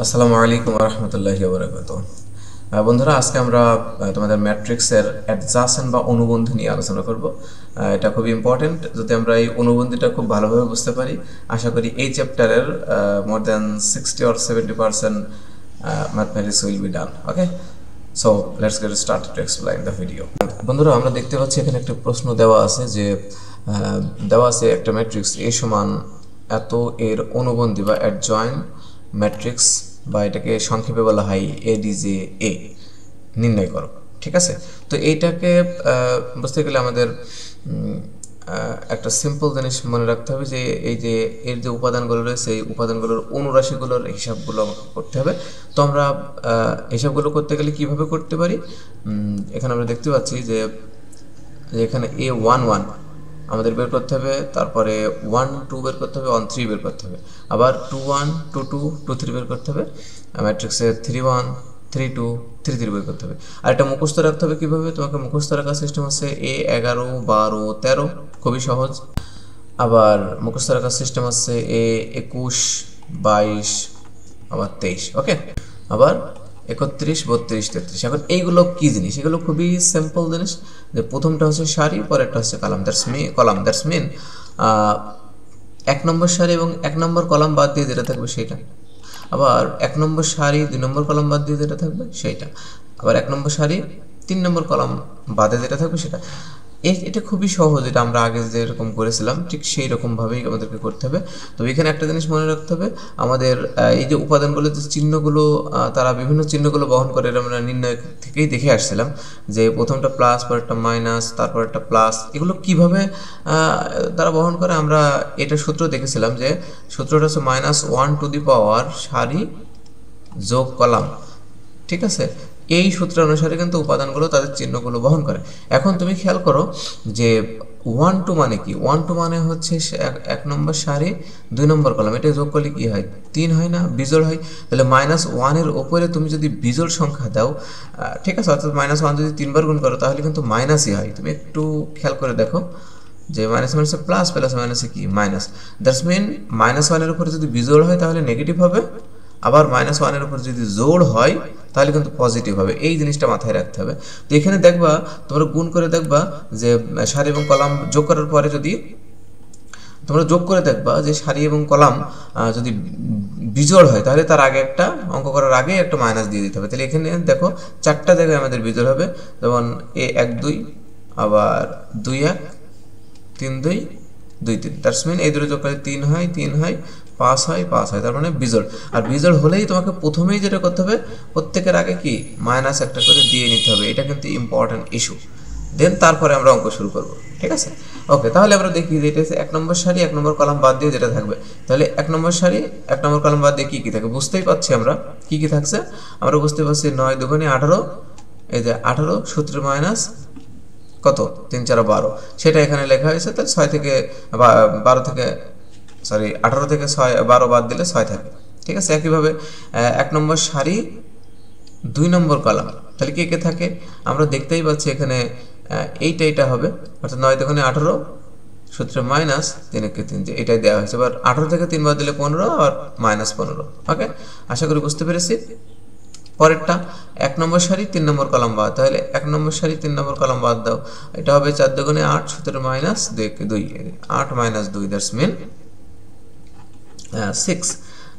আসসালামু আলাইকুম ওয়া রাহমাতুল্লাহি ওয়া বারাকাতুহু। বন্ধুরা, আজকে আমরা তোমাদের ম্যাট্রিক্সের অ্যাডজাসেন্ট বা অনুবন্ধী নিয়ে আলোচনা করব। এটা খুব ইম্পর্টেন্ট। যদি আমরা এই অনুবন্ধীটা খুব ভালোভাবে বুঝতে পারি, আশা করি এই চ্যাপ্টারের more than 60 or 70% mathematics will be done. Okay, so let's get started to explain the video. বন্ধুরা, আমরা দেখতে পাচ্ছি এখানে একটা প্রশ্ন দেওয়া আছে যে দেওয়া আছে একটা ম্যাট্রিক্স এ সমান এত এর অনুবন্ধী বা অ্যাডজয়েন্ট ম্যাট্রিক্স, বা এটাকে সংক্ষেপে বলা হয় এডিজে এ নির্ণয় করো। ঠিক আছে, তো এইটাকে বুঝতে গেলে আমাদের একটা সিম্পল জিনিস মনে রাখতে হবে যে এই যে এর যে উপাদানগুলো রয়েছে এই উপাদানগুলোর অনুরাশিগুলোর হিসাবগুলো আমাকে করতে হবে। তো আমরা হিসাবগুলো করতে গেলে কিভাবে করতে পারি, এখানে আমরা দেখতে পাচ্ছি যে এখানে A11 আমাদের বের করতে হবে, তারপরে 1 2 বের করতে হবে, 1 3 বের করতে হবে, আবার 2 1 2 2 2 3 বের করতে হবে, ম্যাট্রিক্সে 3 1 3 2 3 3 বের করতে হবে। আর এটা মুখস্থ রাখতে হবে কিভাবে, তোমাকে মুখস্থ রাখার সিস্টেম হচ্ছে A11 12 13, খুবই সহজ। আবার মুখস্থ রাখার সিস্টেম হচ্ছে A21 22 আবার 23। ওকে, আবার 31 32 33। এখন এইগুলো কি জিনিস, এগুলো খুবই সিম্পল জিনিস। যে প্রথমটা হচ্ছে সারি, পরেরটা হচ্ছে কলাম, দ্যাটস মিন 1 নম্বর সারি এবং 1 নম্বর কলাম বাদ দিয়ে যেটা থাকবে সেইটা, আবার 1 নম্বর সারি 2 নম্বর কলাম বাদ দিয়ে যেটা থাকবে সেইটা, আবার 1 নম্বর সারি 3 নম্বর কলাম বাদে যেটা থাকবে সেটা। এটা খুবই সহজ, এটা আমরা আগে যেরকম করেছিলাম ঠিক সেই রকমভাবেই আমাদেরকে করতে হবে। তবে এখানে একটা জিনিস মনে রাখতে হবে, আমাদের এই যে উপাদানগুলো যে চিহ্নগুলো তারা বিভিন্ন চিহ্নগুলো বহন করে, এটা আমরা নির্ণয় থেকেই দেখে আসছিলাম যে প্রথমটা প্লাস, পরেরটা মাইনাস, তারপর একটা প্লাস, এগুলো কিভাবে তারা বহন করে আমরা এটা সূত্র দেখেছিলাম যে সূত্রটা হচ্ছে -1 সারি যোগ কলাম। ঠিক আছে, এই সূত্র অনুসারে কিন্তু উপাদানগুলো তাদের চিহ্নগুলো বহন করে। এখন তুমি খেয়াল করো যে 1 2 মানে কি, 1 2 মানে হচ্ছে 1 নম্বর সারি 2 নম্বর কলাম, এটা যোগ করলে কি হয় 3 হয় না, বিজোড় হয়। তাহলে -1 এর ওপরে তুমি যদি বিজোড় সংখ্যা দাও, ঠিক আছে, অর্থাৎ -1 যদি 3 বার গুণ করো তাহলে কিন্তু মাইনাসই হয়। তুমি একটু খেয়াল করে দেখো যে মাইনাস মাইনাসে প্লাস, প্লাস মাইনাসে কি মাইনাস, দ্যাটস মিন -1 এর উপরে যদি বিজোড় হয় তাহলে নেগেটিভ হবে, আবার -1 এর উপর যদি জোড় হয় তাহলে কিন্তু পজিটিভ হবে। এই জিনিসটা মাথায় রাখতে হবে। তো এখানে দেখবা, তোমরা গুণ করে দেখবা যে সারি এবং কলাম যোগ করার পরে যদি তোমরা যোগ করে দেখবা যে সারি এবং কলাম যদি বিজোড় হয় তাহলে তার আগে একটা অঙ্ক করার আগে একটা মাইনাস দিয়ে দিতে হবে। তাহলে এখানে দেখো 4টা জায়গায় আমাদের বিজোড় হবে, যেমন A1 2, আবার 2 1 3 2 2 3, দ্যাটস মিন এই দুটো যোগ করলে 3 হয় 3 হয় 5 হয় 5 হয়, তার মানে বিজোড়। আর বিজোড় হলেই তোমাকে প্রথমেই যেটা করতে হবে, প্রত্যেকের আগে কি মাইনাস একটা করে দিয়ে নিতে হবে। এটা কিন্তু ইম্পর্টেন্ট ইস্যু। দেন তারপরে আমরা অঙ্ক শুরু করব। ঠিক আছে, ওকে। তাহলে আমরা দেখি যে এটা হচ্ছে 1 নম্বর সারি 1 নম্বর কলাম বাদ দিয়ে যেটা থাকবে। তাহলে 1 নম্বর সারি 1 নম্বর কলাম বাদ দিয়ে কি কি থাকে বুঝতেই পাচ্ছি আমরা। কি কি থাকছে আমরা বুঝতে পারছি, 9 2 18, এই যে 18 সূত্রে মাইনাস কত 3 4 12, সেটা এখানে লেখা হয়েছে। তাহলে 6 থেকে 12 থেকে 18 থেকে 12 বাদ দিলে 6 থাকে। ঠিক আছে, একইভাবে 1 নম্বর সারি 2 নম্বর কলাম, তাহলে কে কে থাকে আমরা দেখতেই পাচ্ছি এখানে এইটা হবে, অর্থাৎ 9 2 18 সূত্রে মাইনাস 3 1 3, যে এটাই দেওয়া হয়েছে। এবার 18 থেকে 3 বাদ দিলে 15 আর -15। ওকে, আশা করি বুঝতে পেরেছি। পরেরটা 1 নম্বর সারি 3 নম্বর কলাম বাদ, তাহলে 1 নম্বর সারি 3 নম্বর কলাম বাদ দাও, এটা হবে 4 2 8 সূত্রে মাইনাস 2 8 2, দ্যাটস মিন 6।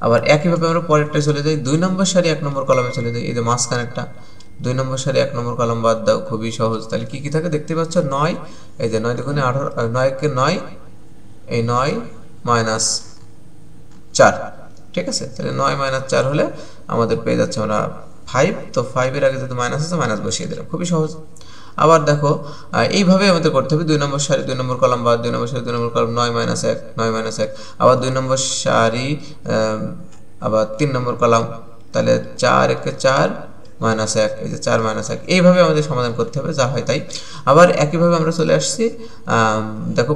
আবার একইভাবে আমরা পরেরটা চলে যাই, 2 নম্বর সারি 1 নম্বর কলামে চলে যাই, এই যে মাঝখানেরটা 2 নম্বর সারি 1 নম্বর কলাম বাদ দাও, খুবই সহজ। তাহলে কি কি থাকে দেখতে পাচ্ছ, 9, এই যে 9 2 18, 9 কে 9, এই 9 4। ঠিক আছে, তাহলে 9 4 হলে আমাদের পেয়ে যাচ্ছে আমরা 5। তো 5 এর আগে যদি মাইনাস আছে মাইনাস বসিয়ে দিলাম, খুবই সহজ। আবার দেখো এইভাবে আমাদের করতে হবে, 2 নম্বর সারি 2 নম্বর কলাম বাদ, 2 নম্বর সারি 2 নম্বর কলাম 9 1 9 1, আবার 2 নম্বর সারি আবার 3 নম্বর কলাম, তাহলে 4 1 4 -1, এই যে 4 -1, এইভাবে আমাদের সমাধান করতে হবে, যা হয় তাই। আবার একইভাবে আমরা চলে আসছি, দেখো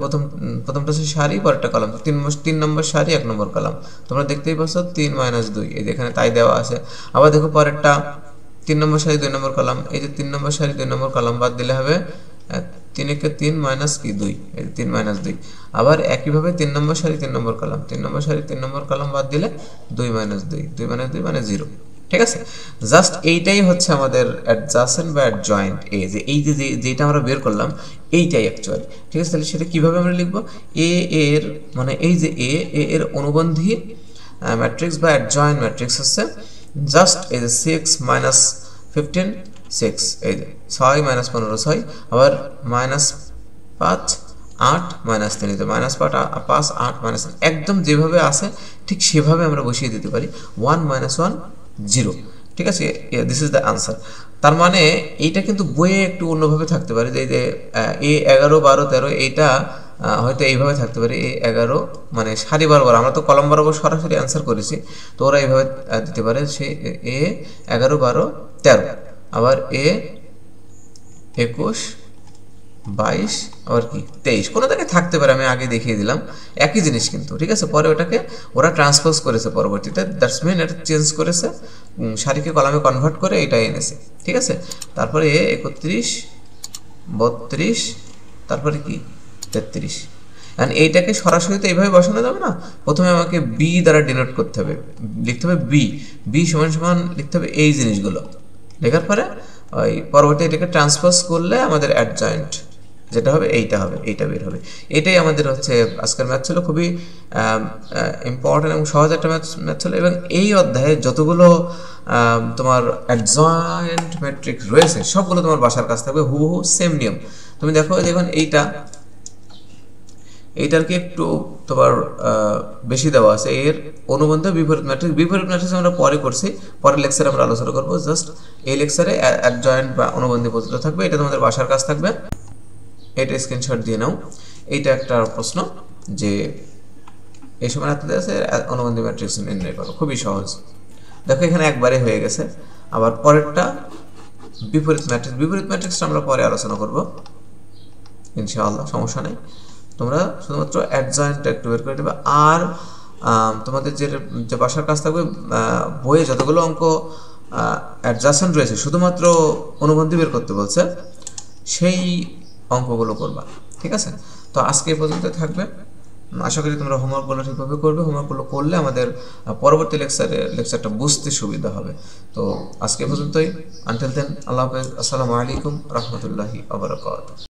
প্রথমটা হচ্ছে সারি, পরেরটা কলাম, 3 নম্বর সারি 1 নম্বর কলাম, তোমরা দেখতেই পাচ্ছ 3 2, এই যে এখানে তাই দেওয়া আছে। আবার দেখো পরেরটা 3 নম্বর সারি 2 নম্বর কলাম, এই যে 3 নম্বর সারি 2 নম্বর কলাম বাদ দিলে হবে 3 একে 3 মাইনাস কি 2, এই 3 মাইনাস 2। আবার একইভাবে 3 নম্বর সারি 3 নম্বর কলাম, 3 নম্বর সারি 3 নম্বর কলাম বাদ দিলে 2 মাইনাস 2, 2 মাইনাস 2 মানে 0। ঠিক আছে, জাস্ট এইটাই হচ্ছে আমাদের অ্যাডজাসেন্ট বা অ্যাডজয়েন্ট এ, যে এই যে যেটা আমরা বের করলাম এইটাই অ্যাকচুয়ালি। ঠিক আছে, তাহলে সেটা কীভাবে আমরা লিখব? এ এর মানে এই যে এ এর অনুবন্ধী ম্যাট্রিক্স বা অ্যাডজয়েন্ট ম্যাট্রিক্স হচ্ছে জাস্ট এই যে 6 মাইনাস 15 6, এই যে 6 মাইনাস 15 6, আবার মাইনাস 5 8 মাইনাস 3, তো মাইনাস 5 8 মাইনাস 3 একদম যেভাবে আছে ঠিক সেভাবে আমরা বসিয়ে দিতে পারি 1 মাইনাস 1 0। ঠিক আছে, দিস ইজ দ্য আনসার। তার মানে এইটা কিন্তু বইয়ে একটু অন্যভাবে থাকতে পারে, যে এ 11 12 13 এইটা হয়তো এইভাবে থাকতে পারে, এ 11 মানে সারি বরাবর, আমরা তো কলম বরাবর সরাসরি অ্যান্সার করেছি, তো ওরা এইভাবে দিতে পারে সে এ 11 12 13, আবার এ 21 22 আবার কি 23, কোনো জায়গায় থাকতে পারে, আমি আগে দেখিয়ে দিলাম একই জিনিস কিন্তু। ঠিক আছে, পরে ওটাকে ওরা ট্রান্সপোজ করেছে পরবর্তীতে, দ্যাটস মিন এটা চেঞ্জ করেছে, সারিকে কলামে কনভার্ট করে এটাই এনেছে। ঠিক আছে, তারপরে এ 31 32 তারপরে কি 33, অ্যান্ড এইটাকে সরাসরি তো এইভাবে বসানো যাবে না, প্রথমে আমাকে বি দ্বারা ডিনোট করতে হবে, লিখতে হবে বি সমান সমান লিখতে হবে এই জিনিসগুলো, লেখার পরে ওই পরবর্তী এটাকে ট্রান্সপোজ করলে আমাদের অ্যাডজয়েন্ট যেটা হবে এইটা বের হবে। এটাই আমাদের হচ্ছে আজকের ম্যাথ ছিল, খুবই ইম্পর্টেন্ট এবং সহজ একটা ম্যাথ ছিল। এবং এই অধ্যায়ে যতগুলো তোমার অ্যাডজয়েন্ট ম্যাট্রিক্স রয়েছে সবগুলো তোমার বাসার কাছ থাকবে, হুবহু সেম নিয়ম। তুমি দেখো দেখুন এইটার কি একটু তোমার বেশি দেওয়া আছে, এর অনুবন্ধ বিপরীত ম্যাট্রিক্স আমরা পরে করছি, পরের লেকচারে আমরা আলোচনা করবো। জাস্ট এই লেকচারে অ্যাডজয়েন্ট বা অনুবন্ধী পদ্ধতি থাকবে, এটা তোমাদের বাসার কাছ থাকবে, এটা স্ক্রিনশট দিয়ে নাও। এইটা একটা প্রশ্ন যে এই সময় হাতে আছে অনুবন্ধী ম্যাট্রিক্স নির্ণয় করো, খুবই সহজ। দেখো এখানে একবারে হয়ে গেছে। আবার পরেরটা বিপরীত ম্যাট্রিক্সটা আমরা পরে আলোচনা করব ইনশাআল্লাহ, সমস্যা নেই। তোমরা শুধুমাত্র অ্যাডজয়েন্টটা একটু বের করে দেবে। আর তোমাদের যে বাসার কাজ থাকবে, বইয়ে যতগুলো অঙ্ক অ্যাডজাসেন্ট রয়েছে শুধুমাত্র অনুবন্ধী বের করতে বলছে, সেই অঙ্কগুলো করবা। ঠিক আছে, তো আজকে এই পর্যন্ত থাকবে। আশা করি তোমরা হোমওয়ার্কগুলো ঠিকভাবে করবে। হোমওয়ার্কগুলো করলে আমাদের পরবর্তী লেকচারটা বুঝতে সুবিধা হবে। তো আজকে পর্যন্তই, আনটিল দেন আল্লাহ হাফেজ, আসসালামু আলাইকুম রহমতুল্লাহি ওয়া বারাকাতুহু।